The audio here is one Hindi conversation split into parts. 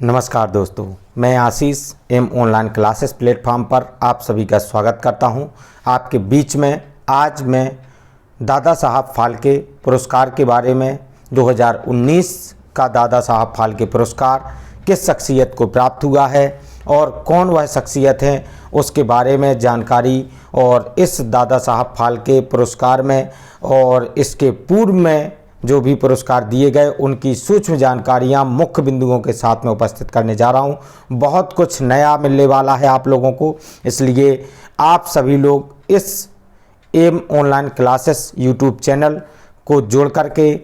नमस्कार दोस्तों, मैं आशीष एम ऑनलाइन क्लासेस प्लेटफॉर्म पर आप सभी का स्वागत करता हूं। आपके बीच में आज मैं दादा साहब फाल्के पुरस्कार के बारे में 2019 का दादा साहब फाल्के पुरस्कार किस शख्सियत को प्राप्त हुआ है और कौन वह शख्सियत है उसके बारे में जानकारी, और इस दादा साहब फाल्के पुरस्कार में और इसके पूर्व में जो भी पुरस्कार दिए गए उनकी सूक्ष्म जानकारियां मुख्य बिंदुओं के साथ में उपस्थित करने जा रहा हूं। बहुत कुछ नया मिलने वाला है आप लोगों को, इसलिए आप सभी लोग इस M online classes YouTube channel को जोड़ करके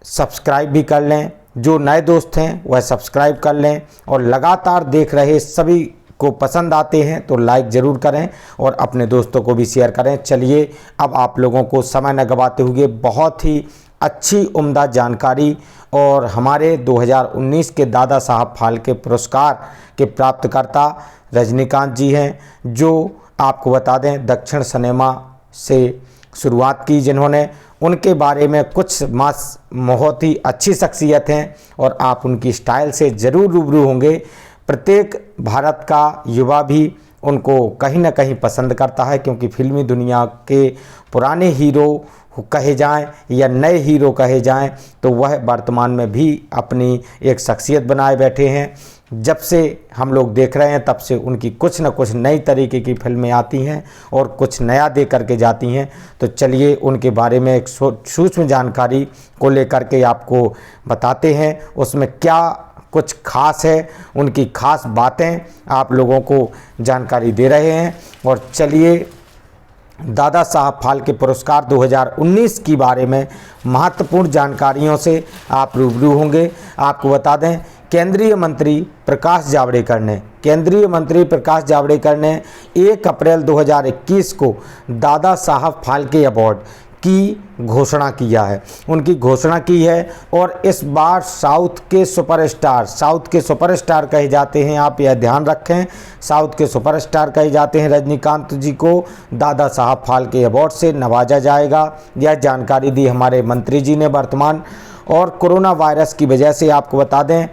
सब्सक्राइब भी कर लें। जो नए दोस्त हैं वह सब्सक्राइब कर लें और लगातार देख रहे सभी को पसंद आते हैं तो लाइक ज़रूर करें और अपने दोस्तों को भी शेयर करें। चलिए अब आप लोगों को समय न गवाते हुए बहुत ही अच्छी उम्दा जानकारी और हमारे 2019 के दादा साहब फाल्के पुरस्कार के प्राप्तकर्ता रजनीकांत जी हैं, जो आपको बता दें दक्षिण सिनेमा से शुरुआत की जिन्होंने, उनके बारे में कुछ बहुत ही अच्छी शख्सियत हैं और आप उनकी स्टाइल से ज़रूर रूबरू होंगे। प्रत्येक भारत का युवा भी उनको कहीं ना कहीं पसंद करता है, क्योंकि फिल्मी दुनिया के पुराने हीरो कहे जाएं या नए हीरो कहे जाएं तो वह वर्तमान में भी अपनी एक शख्सियत बनाए बैठे हैं। जब से हम लोग देख रहे हैं तब से उनकी कुछ न कुछ नई तरीके की फिल्में आती हैं और कुछ नया दे करके जाती हैं। तो चलिए उनके बारे में एक सूक्ष्म जानकारी को लेकर के आपको बताते हैं, उसमें क्या कुछ खास है, उनकी खास बातें आप लोगों को जानकारी दे रहे हैं। और चलिए दादा साहब फाल्के पुरस्कार 2019 के बारे में महत्वपूर्ण जानकारियों से आप रूबरू होंगे। आपको बता दें केंद्रीय मंत्री प्रकाश जावड़ेकर ने 1 अप्रैल 2021 को दादा साहब फाल्के अवार्ड की घोषणा किया है, उनकी घोषणा की है। और इस बार साउथ के सुपरस्टार कहे जाते हैं, आप यह ध्यान रखें, साउथ के सुपरस्टार कहे जाते हैं रजनीकांत जी को दादा साहब फाल्के अवार्ड से नवाजा जाएगा। यह जानकारी दी हमारे मंत्री जी ने वर्तमान। और कोरोना वायरस की वजह से आपको बता दें,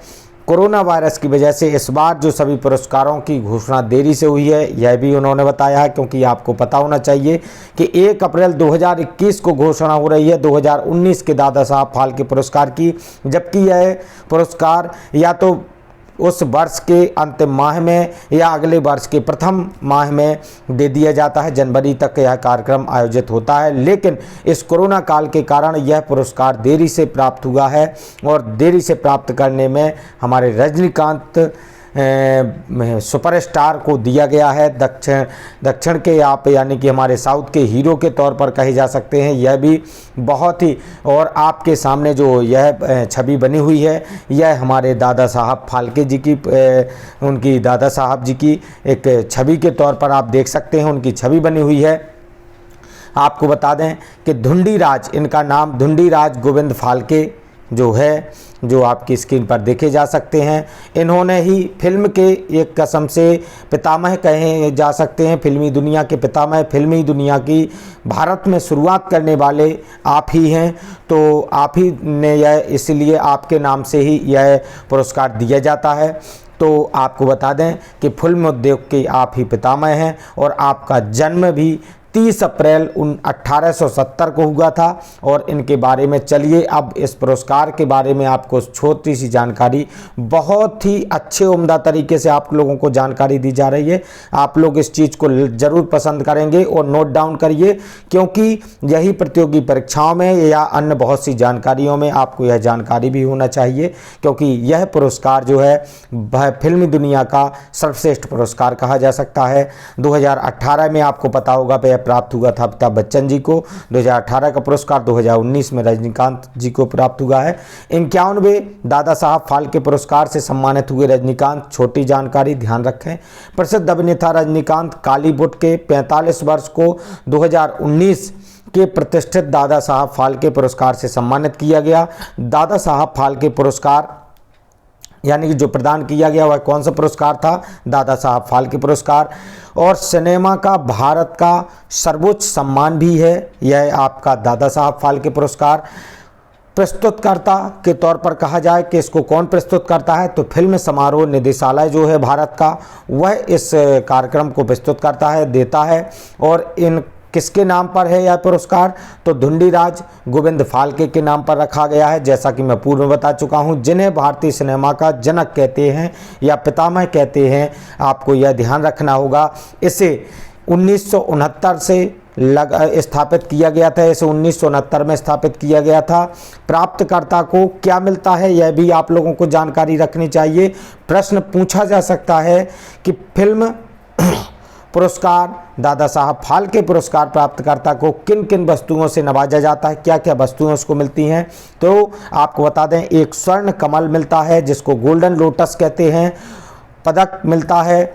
कोरोना वायरस की वजह से इस बार जो सभी पुरस्कारों की घोषणा देरी से हुई है यह भी उन्होंने बताया है, क्योंकि आपको पता होना चाहिए कि 1 अप्रैल 2021 को घोषणा हो रही है 2019 के दादा साहब फाल्के पुरस्कार की, जबकि यह पुरस्कार या तो उस वर्ष के अंतिम माह में या अगले वर्ष के प्रथम माह में दे दिया जाता है। जनवरी तक यह कार्यक्रम आयोजित होता है, लेकिन इस कोरोना काल के कारण यह पुरस्कार देरी से प्राप्त हुआ है और देरी से प्राप्त करने में हमारे रजनीकांत सुपरस्टार को दिया गया है। दक्षिण के आप यानी कि हमारे साउथ के हीरो के तौर पर कहे जा सकते हैं। यह भी बहुत ही, और आपके सामने जो यह छवि बनी हुई है यह हमारे दादा साहब फाल्के जी की, उनकी दादा साहब जी की एक छवि के तौर पर आप देख सकते हैं, उनकी छवि बनी हुई है। आपको बता दें कि धुंडीराज, इनका नाम धुंडीराज गोविंद फाल्के जो है, जो आपकी स्क्रीन पर देखे जा सकते हैं, इन्होंने ही फिल्म के एक कसम से पितामह कहे जा सकते हैं, फिल्मी दुनिया के पितामह, फिल्मी दुनिया की भारत में शुरुआत करने वाले आप ही हैं। तो आप ही ने यह, इसलिए आपके नाम से ही यह पुरस्कार दिया जाता है। तो आपको बता दें कि फिल्म उद्योग के आप ही पितामह हैं और आपका जन्म भी 30 अप्रैल 1870 को हुआ था। और इनके बारे में चलिए अब इस पुरस्कार के बारे में आपको छोटी सी जानकारी, बहुत ही अच्छे उम्दा तरीके से आप लोगों को जानकारी दी जा रही है। आप लोग इस चीज़ को ज़रूर पसंद करेंगे और नोट डाउन करिए, क्योंकि यही प्रतियोगी परीक्षाओं में या अन्य बहुत सी जानकारियों में आपको यह जानकारी भी होना चाहिए, क्योंकि यह पुरस्कार जो है फिल्मी दुनिया का सर्वश्रेष्ठ पुरस्कार कहा जा सकता है। 2018 में आपको पता होगा प्राप्त हुआ था अमिताभ बच्चन जी को, 2018 का पुरस्कार 2019 में रजनीकांत जी को प्राप्त हुआ है। 51वें दादा साहब फाल्के पुरस्कार से सम्मानित हुए रजनीकांत। छोटी जानकारी ध्यान रखें, प्रसिद्ध अभिनेता रजनीकांत बॉलीवुड के 45 वर्ष को 2019 के प्रतिष्ठित दादा साहब फाल्के पुरस्कार से सम्मानित किया गया। दादा साहब फाल्के पुरस्कार यानी कि जो प्रदान किया गया वह कौन सा पुरस्कार था? दादा साहब फाल्के पुरस्कार। और सिनेमा का भारत का सर्वोच्च सम्मान भी है यह आपका दादा साहब फाल्के पुरस्कार। प्रस्तुतकर्ता के तौर पर कहा जाए कि इसको कौन प्रस्तुत करता है, तो फिल्म समारोह निदेशालय जो है भारत का, वह इस कार्यक्रम को प्रस्तुत करता है, देता है। और इन किसके नाम पर है यह पुरस्कार, तो धुंडीराज गोविंद फाल्के के नाम पर रखा गया है, जैसा कि मैं पूर्व में बता चुका हूं, जिन्हें भारतीय सिनेमा का जनक कहते हैं या पितामह कहते हैं। आपको यह ध्यान रखना होगा। इसे 1969 से स्थापित किया गया था, इसे 1969 में स्थापित किया गया था। प्राप्तकर्ता को क्या मिलता है, यह भी आप लोगों को जानकारी रखनी चाहिए। प्रश्न पूछा जा सकता है कि फिल्म पुरस्कार, दादा साहब फाल्के पुरस्कार प्राप्तकर्ता को किन किन वस्तुओं से नवाजा जाता है, क्या क्या वस्तुएं उसको मिलती हैं। तो आपको बता दें, एक स्वर्ण कमल मिलता है जिसको गोल्डन लोटस कहते हैं, पदक मिलता है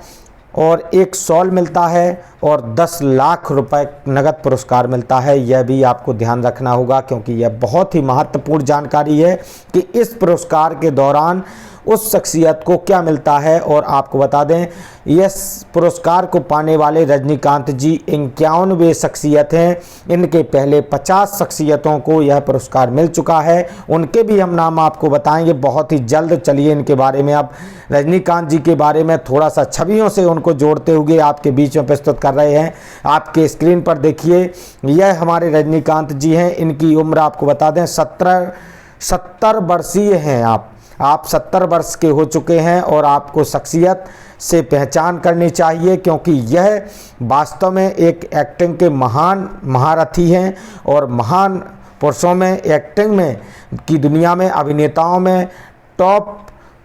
और एक शॉल मिलता है और 10 लाख रुपए नगद पुरस्कार मिलता है। यह भी आपको ध्यान रखना होगा, क्योंकि यह बहुत ही महत्वपूर्ण जानकारी है कि इस पुरस्कार के दौरान उस शख्सियत को क्या मिलता है। और आपको बता दें, इस पुरस्कार को पाने वाले रजनीकांत जी 51वें शख्सियत हैं। इनके पहले 50 शख्सियतों को यह पुरस्कार मिल चुका है, उनके भी हम नाम आपको बताएंगे बहुत ही जल्द। चलिए इनके बारे में, अब रजनीकांत जी के बारे में थोड़ा सा छवियों से उनको जोड़ते हुए आपके बीच में प्रस्तुत कर रहे हैं। आपके स्क्रीन पर देखिए, यह हमारे रजनीकांत जी हैं। इनकी उम्र आपको बता दें 70 वर्षीय हैं। आप 70 वर्ष के हो चुके हैं और आपको शख्सियत से पहचान करनी चाहिए, क्योंकि यह वास्तव में एक एक्टिंग के महान महारथी हैं और महान पुरुषों में, एक्टिंग में की दुनिया में, अभिनेताओं में टॉप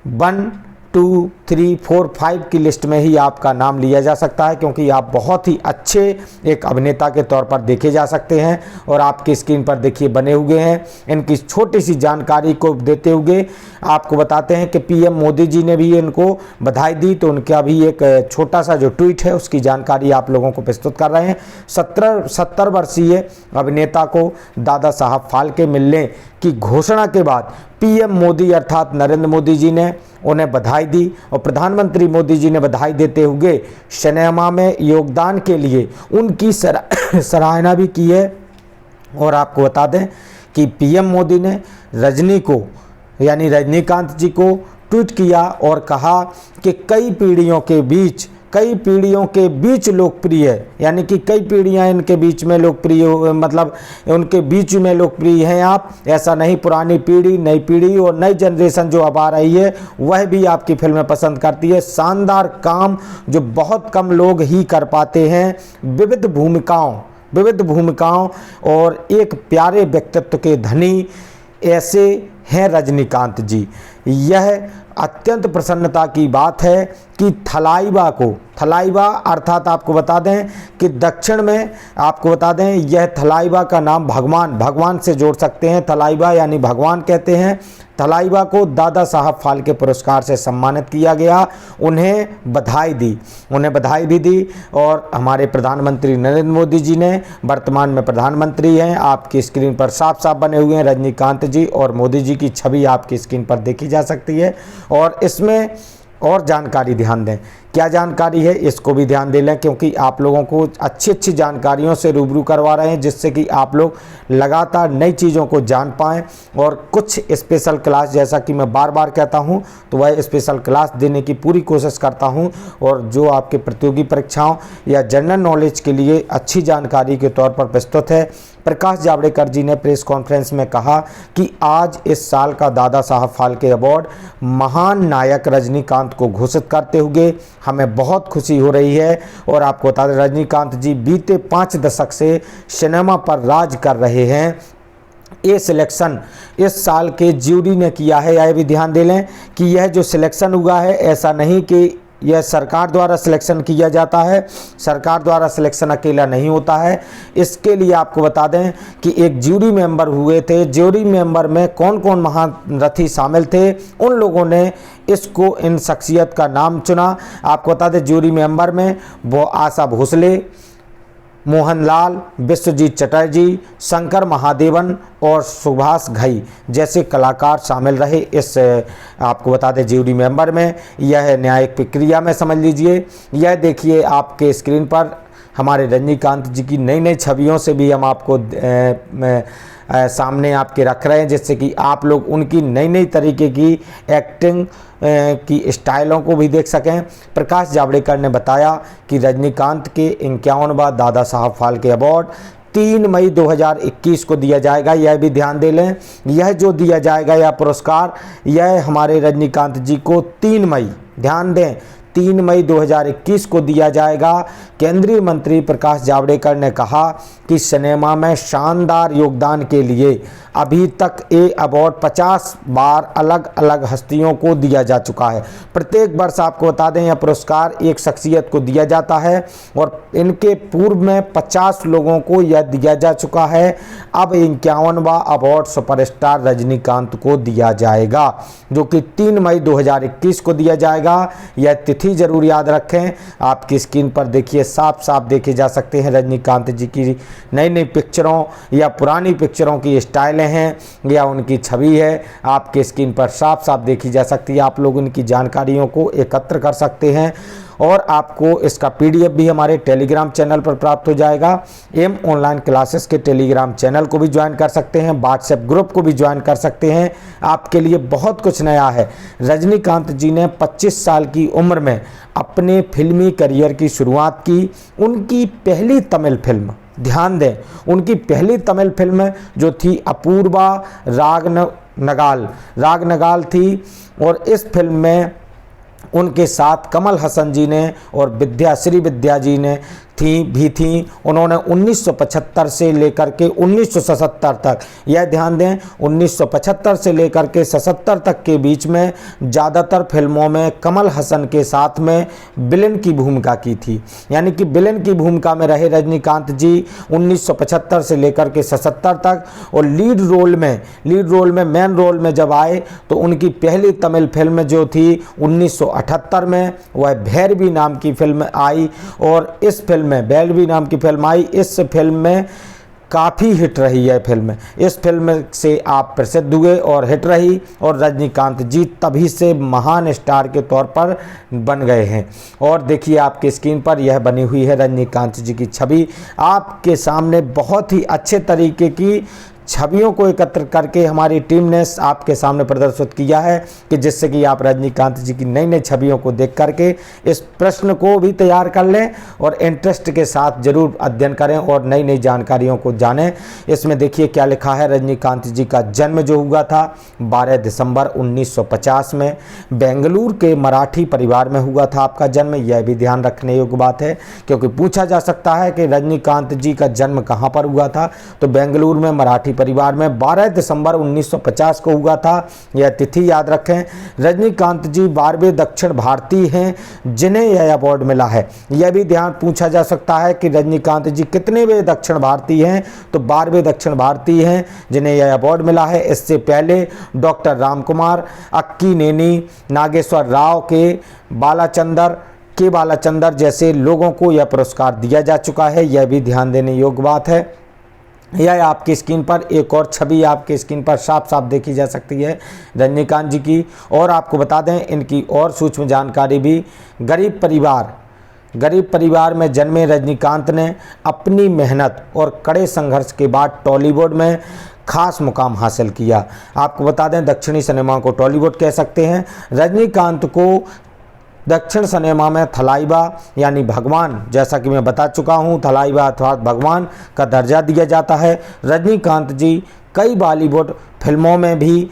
1, 2, 3, 4, 5 की लिस्ट में ही आपका नाम लिया जा सकता है, क्योंकि आप बहुत ही अच्छे एक अभिनेता के तौर पर देखे जा सकते हैं। और आपकी स्क्रीन पर देखिए बने हुए हैं। इनकी छोटी सी जानकारी को देते हुए आपको बताते हैं कि पीएम मोदी जी ने भी इनको बधाई दी, तो उनका भी एक छोटा सा जो ट्वीट है उसकी जानकारी आप लोगों को प्रस्तुत कर रहे हैं। 70 वर्षीय अभिनेता को दादा साहब फाल्के मिलने की घोषणा के बाद पीएम मोदी अर्थात नरेंद्र मोदी जी ने उन्हें बधाई दी और प्रधानमंत्री मोदी जी ने बधाई देते हुए सिनेमा में योगदान के लिए उनकी सराहना भी की है। और आपको बता दें कि पीएम मोदी ने रजनी को, यानी रजनीकांत जी को ट्वीट किया और कहा कि कई पीढ़ियों के बीच लोकप्रिय, यानी कि कई पीढ़ियां इनके बीच में लोकप्रिय, मतलब उनके बीच में लोकप्रिय हैं आप। ऐसा नहीं, पुरानी पीढ़ी, नई पीढ़ी और नई जनरेशन जो अब आ रही है वह भी आपकी फिल्में पसंद करती है। शानदार काम जो बहुत कम लोग ही कर पाते हैं, विविध भूमिकाओं और एक प्यारे व्यक्तित्व के धनी ऐसे हैं रजनीकांत जी। यह अत्यंत प्रसन्नता की बात है कि थलाइवा अर्थात आपको बता दें कि दक्षिण में, आपको बता दें यह थलाइवा का नाम भगवान से जोड़ सकते हैं। थलाइवा यानी भगवान कहते हैं। थलाइवा को दादा साहब फाल्के पुरस्कार से सम्मानित किया गया। उन्हें बधाई भी दी और हमारे प्रधानमंत्री नरेंद्र मोदी जी ने, वर्तमान में प्रधानमंत्री हैं, आपकी स्क्रीन पर साफ साफ बने हुए हैं रजनीकांत जी और मोदी जी की छवि आपकी स्क्रीन पर देखी जा सकती है। और इसमें और जानकारी ध्यान दें, क्या जानकारी है इसको भी ध्यान दे लें, क्योंकि आप लोगों को अच्छी जानकारियों से रूबरू करवा रहे हैं, जिससे कि आप लोग लगातार नई चीज़ों को जान पाएँ। और कुछ स्पेशल क्लास, जैसा कि मैं बार बार कहता हूं, तो वह स्पेशल क्लास देने की पूरी कोशिश करता हूं। और जो आपके प्रतियोगी परीक्षाओं या जनरल नॉलेज के लिए अच्छी जानकारी के तौर पर प्रस्तुत है। प्रकाश जावड़ेकर जी ने प्रेस कॉन्फ्रेंस में कहा कि आज इस साल का दादा साहब फाल्के अवार्ड महान नायक रजनीकांत को घोषित करते हुए हमें बहुत खुशी हो रही है। और आपको बता दें, रजनीकांत जी बीते 5 दशक से सिनेमा पर राज कर रहे हैं। ये सिलेक्शन इस साल के ज्यूरी ने किया है। यह भी ध्यान दे लें कि यह जो सिलेक्शन हुआ है, ऐसा नहीं कि यह सरकार द्वारा सिलेक्शन किया जाता है। सरकार द्वारा सिलेक्शन अकेला नहीं होता है। इसके लिए आपको बता दें कि एक ज्यूरी मेंबर हुए थे। ज्यूरी मेंबर में कौन कौन महारथी शामिल थे, उन लोगों ने इसको, इन शख्सियत का नाम चुना। आपको बता दें ज्यूरी मेंबर में वो आशा भोसले, मोहनलाल, विश्वजीत चटर्जी, शंकर महादेवन और सुभाष घई जैसे कलाकार शामिल रहे इस, आपको बता दें, ज्यूरी मेंबर में। यह न्यायिक प्रक्रिया में समझ लीजिए। यह देखिए आपके स्क्रीन पर हमारे रजनीकांत जी की नई छवियों से भी हम आपको सामने आपके रख रहे हैं, जिससे कि आप लोग उनकी नई नई तरीके की एक्टिंग की स्टाइलों को भी देख सकें। प्रकाश जावड़ेकर ने बताया कि रजनीकांत के 51वां दादा साहब फाल्के अवार्ड 3 मई 2021 को दिया जाएगा। यह भी ध्यान दे लें, यह जो दिया जाएगा यह पुरस्कार, यह हमारे रजनीकांत जी को 3 मई, ध्यान दें 3 मई 2021 को दिया जाएगा। केंद्रीय मंत्री प्रकाश जावड़ेकर ने कहा कि सिनेमा में शानदार योगदान के लिए अभी तक ये अवार्ड 50 बार अलग अलग हस्तियों को दिया जा चुका है। प्रत्येक वर्ष आपको बता दें यह पुरस्कार एक शख्सियत को दिया जाता है और इनके पूर्व में 50 लोगों को यह दिया जा चुका है। अब 51वां अवार्ड सुपरस्टार रजनीकांत को दिया जाएगा, जो कि 3 मई 2021 को दिया जाएगा। यह तिथि जरूर याद रखें। आपकी स्क्रीन पर देखिए, साफ साफ देखे जा सकते हैं रजनीकांत जी की नई नई पिक्चरों या पुरानी पिक्चरों की स्टाइलें हैं या उनकी छवि है, आपके स्क्रीन पर साफ साफ देखी जा सकती है। आप लोग उनकी जानकारियों को एकत्र कर सकते हैं और आपको इसका पीडीएफ भी हमारे टेलीग्राम चैनल पर प्राप्त हो जाएगा। एम ऑनलाइन क्लासेस के टेलीग्राम चैनल को भी ज्वाइन कर सकते हैं, व्हाट्सएप ग्रुप को भी ज्वाइन कर सकते हैं। आपके लिए बहुत कुछ नया है। रजनीकांत जी ने 25 साल की उम्र में अपने फिल्मी करियर की शुरुआत की। उनकी पहली तमिल फिल्म, ध्यान दें, उनकी पहली तमिल फिल्म जो थी अपूर्वा रागनगाल थी और इस फिल्म में उनके साथ कमल हसन जी ने और श्री विद्या जी ने थी। उन्होंने 1975 से लेकर के 1977 तक, यह ध्यान दें 1975 से लेकर के 77 तक के बीच में ज़्यादातर फिल्मों में कमल हसन के साथ में विलेन की भूमिका की थी। यानी कि विलेन की भूमिका में रहे रजनीकांत जी 1975 से लेकर के 77 तक। और लीड रोल में मेन रोल में जब आए तो उनकी पहली तमिल फिल्म जो थी 1978 में, वह भैरवी नाम की फिल्म आई और इस फिल्म में भैरवी नाम की फिल्म आई। इस फिल्म में काफ़ी हिट रही है फिल्म। इस फिल्म से आप प्रसिद्ध हुए और हिट रही और रजनीकांत जी तभी से महान स्टार के तौर पर बन गए हैं। और देखिए आपके स्क्रीन पर यह बनी हुई है रजनीकांत जी की छवि। आपके सामने बहुत ही अच्छे तरीके की छवियों को एकत्र करके हमारी टीम ने आपके सामने प्रदर्शित किया है कि जिससे कि आप रजनीकांत जी की नई नई छवियों को देख करके इस प्रश्न को भी तैयार कर लें और इंटरेस्ट के साथ जरूर अध्ययन करें और नई नई जानकारियों को जानें। इसमें देखिए क्या लिखा है। रजनीकांत जी का जन्म जो हुआ था 12 दिसंबर 1950 में बेंगलुरु के मराठी परिवार में हुआ था आपका जन्म। यह भी ध्यान रखने योग्य बात है क्योंकि पूछा जा सकता है कि रजनीकांत जी का जन्म कहाँ पर हुआ था, तो बेंगलुरु में मराठी परिवार में 12 दिसंबर 1950 को हुआ था। यह तिथि याद रखें। रजनीकांत जी 12वें दक्षिण भारतीय हैं जिन्हें यह अवार्ड मिला है। यह भी ध्यान पूछा जा सकता है कि रजनीकांत जी कितनेवें दक्षिण भारतीय हैं, तो 12वें दक्षिण भारतीय हैं जिन्हें यह अवार्ड मिला है। इससे पहले डॉक्टर रामकुमार, अक्कीनेनी नागेश्वर राव के बालाचंदर जैसे लोगों को यह पुरस्कार दिया जा चुका है। यह भी ध्यान देने योग्य बात है। यह आपकी स्क्रीन पर एक और छवि आपकी स्क्रीन पर साफ साफ देखी जा सकती है रजनीकांत जी की। और आपको बता दें इनकी और सूक्ष्म जानकारी भी। गरीब परिवार में जन्मे रजनीकांत ने अपनी मेहनत और कड़े संघर्ष के बाद टॉलीवुड में खास मुकाम हासिल किया। आपको बता दें दक्षिणी सिनेमा को टॉलीवुड कह सकते हैं। रजनीकांत को दक्षिण सिनेमा में थलाइवा यानी भगवान, जैसा कि मैं बता चुका हूं, थलाइवा अर्थात भगवान का दर्जा दिया जाता है। रजनीकांत जी कई बॉलीवुड फिल्मों में भी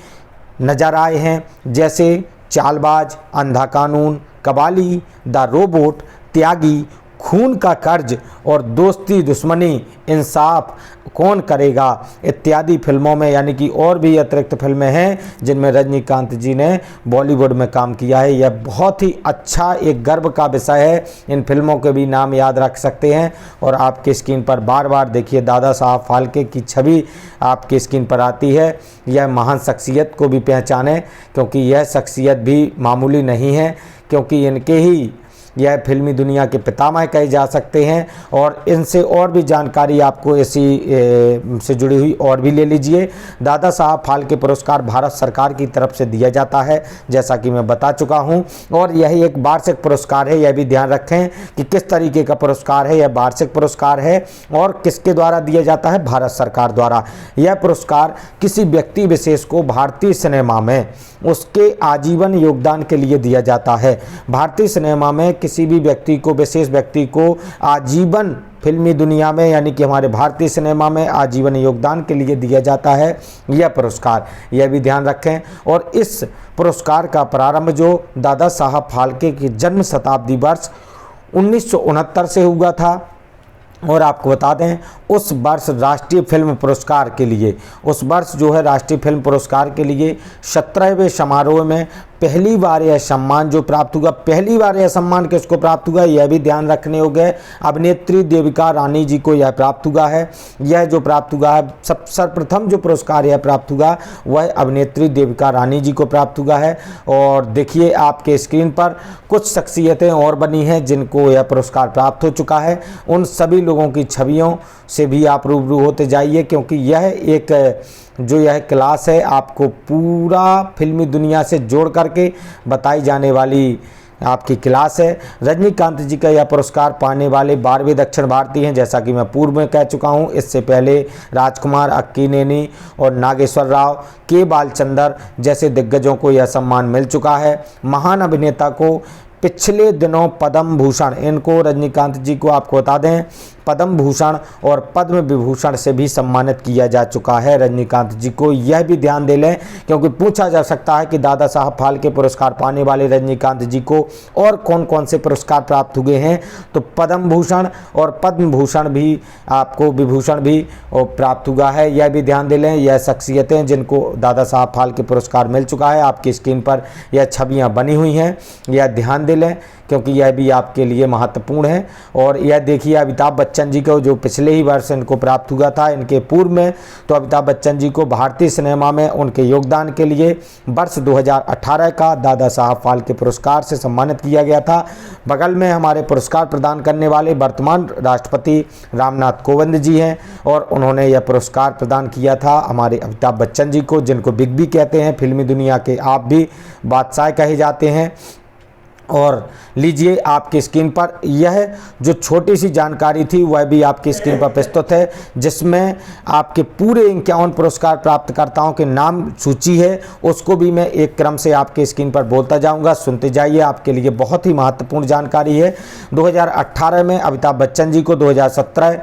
नजर आए हैं, जैसे चालबाज, अंधा कानून, कबाली, द रोबोट, त्यागी, खून का कर्ज और दोस्ती दुश्मनी, इंसाफ, कौन करेगा इत्यादि फिल्मों में, यानी कि और भी अतिरिक्त फिल्में हैं जिनमें रजनीकांत जी ने बॉलीवुड में काम किया है। यह बहुत ही अच्छा एक गर्व का विषय है। इन फिल्मों के भी नाम याद रख सकते हैं। और आपके स्क्रीन पर बार बार देखिए दादा साहब फाल्के की छवि आपकी स्क्रीन पर आती है। यह महान शख्सियत को भी पहचाने क्योंकि यह शख्सियत भी मामूली नहीं है, क्योंकि इनके ही यह फिल्मी दुनिया के पितामह कहे जा सकते हैं। और इनसे और भी जानकारी आपको ऐसी से जुड़ी हुई और भी ले लीजिए। दादा साहब फाल्के पुरस्कार भारत सरकार की तरफ से दिया जाता है, जैसा कि मैं बता चुका हूं। और यही एक वार्षिक पुरस्कार है, यह भी ध्यान रखें कि किस तरीके का पुरस्कार है। यह वार्षिक पुरस्कार है और किसके द्वारा दिया जाता है, भारत सरकार द्वारा। यह पुरस्कार किसी व्यक्ति विशेष को भारतीय सिनेमा में उसके आजीवन योगदान के लिए दिया जाता है। भारतीय सिनेमा में किसी भी व्यक्ति को, विशेष व्यक्ति को आजीवन फिल्मी दुनिया में यानी कि हमारे भारतीय सिनेमा में आजीवन योगदान के लिए दिया जाता है यह पुरस्कार, यह भी ध्यान रखें। और इस पुरस्कार का प्रारंभ जो दादा साहब फाल्के की जन्म शताब्दी वर्ष 1969 से हुआ था। और आपको बता दें उस वर्ष राष्ट्रीय फिल्म पुरस्कार के लिए, उस वर्ष जो है राष्ट्रीय फिल्म पुरस्कार के लिए 17वें समारोह में पहली बार यह सम्मान जो प्राप्त हुआ, पहली बार यह सम्मान किसको प्राप्त हुआ, यह भी ध्यान रखने योग्य है। अभिनेत्री देविका रानी जी को यह प्राप्त हुआ है। यह जो प्राप्त हुआ है, सर्वप्रथम जो पुरस्कार यह प्राप्त हुआ वह अभिनेत्री देविका रानी जी को प्राप्त हुआ है। और देखिए आपके स्क्रीन पर कुछ शख्सियतें और बनी हैं जिनको यह पुरस्कार प्राप्त हो चुका है। उन सभी लोगों की छवियों से भी आप रूबरू होते जाइए, क्योंकि यह एक जो यह क्लास है आपको पूरा फिल्मी दुनिया से जोड़ करके बताई जाने वाली आपकी क्लास है। रजनीकांत जी का यह पुरस्कार पाने वाले 12वें दक्षिण भारतीय हैं, जैसा कि मैं पूर्व में कह चुका हूं। इससे पहले राजकुमार, अक्कीनेनी और नागेश्वर राव, के बालचंदर जैसे दिग्गजों को यह सम्मान मिल चुका है। महान अभिनेता को पिछले दिनों पद्म भूषण, इनको रजनीकांत जी को आपको बता दें पद्म भूषण और पद्म विभूषण से भी सम्मानित किया जा चुका है रजनीकांत जी को। यह भी ध्यान दे लें, क्योंकि पूछा जा सकता है कि दादा साहब फाल्के पुरस्कार पाने वाले रजनीकांत जी को और कौन कौन से पुरस्कार प्राप्त हुए हैं। तो पद्म भूषण और पद्म भूषण भी आपको, विभूषण भी प्राप्त हुआ है। यह भी ध्यान दे लें, यह शख्सियतें जिनको दादा साहब फाल्के पुरस्कार मिल चुका है। आपकी स्क्रीन पर यह छवियाँ बनी हुई हैं, यह ध्यान दे लें क्योंकि यह भी आपके लिए महत्वपूर्ण है। और यह देखिए अमिताभ बच्चन जी को जो पिछले ही वर्ष इनको प्राप्त हुआ था, इनके पूर्व में तो अमिताभ बच्चन जी को भारतीय सिनेमा में उनके योगदान के लिए वर्ष 2018 का दादा साहब फाल्के पुरस्कार से सम्मानित किया गया था। बगल में हमारे पुरस्कार प्रदान करने वाले वर्तमान राष्ट्रपति रामनाथ कोविंद जी हैं और उन्होंने यह पुरस्कार प्रदान किया था हमारे अमिताभ बच्चन जी को, जिनको बिग बी कहते हैं, फिल्मी दुनिया के आप भी बादशाह कहे जाते हैं। और लीजिए आपकी स्क्रीन पर यह जो छोटी सी जानकारी थी वह भी आपकी स्क्रीन पर प्रस्तुत है, जिसमें आपके पूरे 51 पुरस्कार प्राप्तकर्ताओं के नाम सूची है। उसको भी मैं एक क्रम से आपके स्क्रीन पर बोलता जाऊंगा, सुनते जाइए, आपके लिए बहुत ही महत्वपूर्ण जानकारी है। 2018 में अमिताभ बच्चन जी को, 2017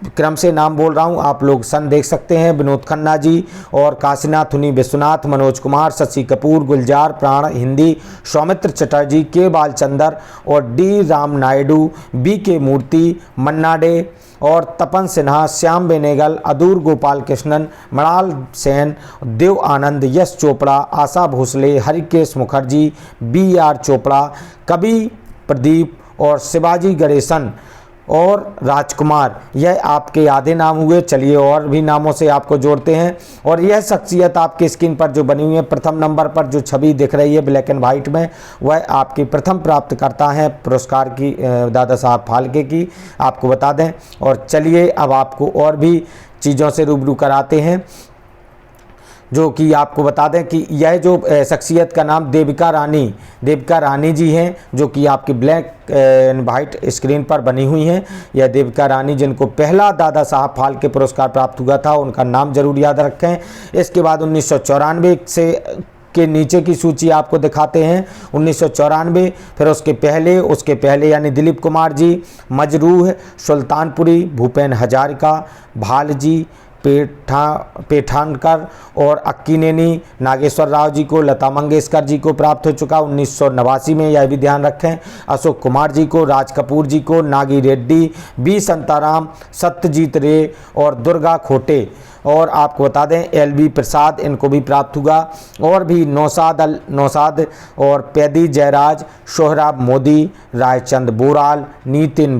क्रम से नाम बोल रहा हूँ, आप लोग सन देख सकते हैं, विनोद खन्ना जी और काशीनाथ हुनी विश्वनाथ, मनोज कुमार, शशि कपूर, गुलजार प्राण हिंदी, सौमित्र चटर्जी, के बालचंदर और डी राम नायडू, बी के मूर्ति, मन्ना डे और तपन सिन्हा, श्याम बेनेगल, अदूर गोपाल कृष्णन, मृणाल सेन, देव आनंद, यश चोपड़ा, आशा भोसले, हरिकेश मुखर्जी, बी आर चोपड़ा, कवि प्रदीप और शिवाजी गणेशन और राजकुमार, यह आपके आधे नाम हुए। चलिए और भी नामों से आपको जोड़ते हैं। और यह शख्सियत आपकी स्क्रीन पर जो बनी हुई है, प्रथम नंबर पर जो छवि दिख रही है ब्लैक एंड वाइट में, वह आपकी प्रथम प्राप्तकर्ता हैं पुरस्कार की, दादा साहब फाल्के की, आपको बता दें। और चलिए अब आपको और भी चीज़ों से रूबरू कराते हैं, जो कि आपको बता दें कि यह जो शख्सियत का नाम देविका रानी जी हैं, जो कि आपकी ब्लैक एंड वाइट स्क्रीन पर बनी हुई हैं। यह देविका रानी जिनको पहला दादा साहब फाल्के पुरस्कार प्राप्त हुआ था, उनका नाम जरूर याद रखें। इसके बाद 1994 से के नीचे की सूची आपको दिखाते हैं। 1994, फिर उसके पहले यानी दिलीप कुमार जी, मजरूह, सुल्तानपुरी, भूपेन हजारिका, भालजी, पेठानकर और अक्कीनेनी, नागेश्वर राव जी को, लता मंगेशकर जी को प्राप्त हो चुका 1989 में, यह भी ध्यान रखें। अशोक कुमार जी को, राज कपूर जी को, नागी रेड्डी, बी संताराम, सत्यजीत रे और दुर्गा खोटे। और आपको बता दें एल.बी. प्रसाद, इनको भी प्राप्त हुआ। और भी नौसाद और पैदी जयराज, सोहराब मोदी, रायचंद बोराल, नितिन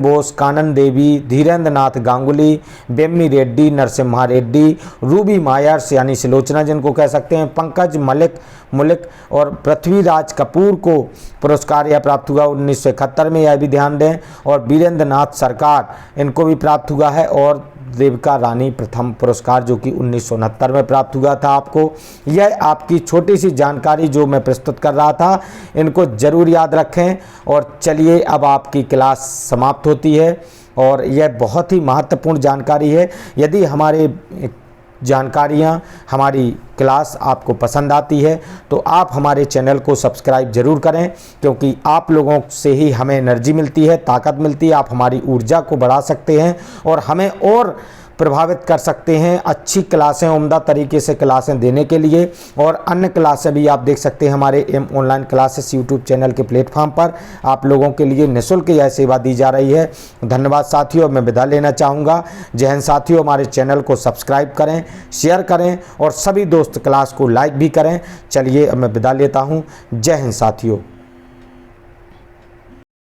बोस, कानन देवी, धीरेन्द्र नाथ गांगुली, बेम्मी रेड्डी, नरसिम्हा रेड्डी, रूबी मायर्स यानी सिलोचना जिनको कह सकते हैं, पंकज मलिक, मुल्क और पृथ्वीराज कपूर को पुरस्कार यह प्राप्त हुआ 1971 में, यह भी ध्यान दें। और वीरेंद्र नाथ सरकार इनको भी प्राप्त हुआ है। और देविका रानी प्रथम पुरस्कार जो कि 1969 में प्राप्त हुआ था आपको। यह आपकी छोटी सी जानकारी जो मैं प्रस्तुत कर रहा था, इनको ज़रूर याद रखें। और चलिए अब आपकी क्लास समाप्त होती है और यह बहुत ही महत्वपूर्ण जानकारी है। यदि हमारे जानकारियाँ, हमारी क्लास आपको पसंद आती है तो आप हमारे चैनल को सब्सक्राइब जरूर करें, क्योंकि आप लोगों से ही हमें एनर्जी मिलती है, ताकत मिलती है। आप हमारी ऊर्जा को बढ़ा सकते हैं और हमें और प्रभावित कर सकते हैं अच्छी क्लासें, उम्दा तरीके से क्लासें देने के लिए। और अन्य क्लासें भी आप देख सकते हैं हमारे M online classes YouTube channel के प्लेटफॉर्म पर। आप लोगों के लिए निःशुल्क यह सेवा दी जा रही है। धन्यवाद साथियों। मैं विदा लेना चाहूँगा। जय हिंद साथियों। हमारे चैनल को सब्सक्राइब करें, शेयर करें और सभी दोस्त क्लास को लाइक भी करें। चलिए अब मैं विदा लेता हूँ। जय हिंद साथियों।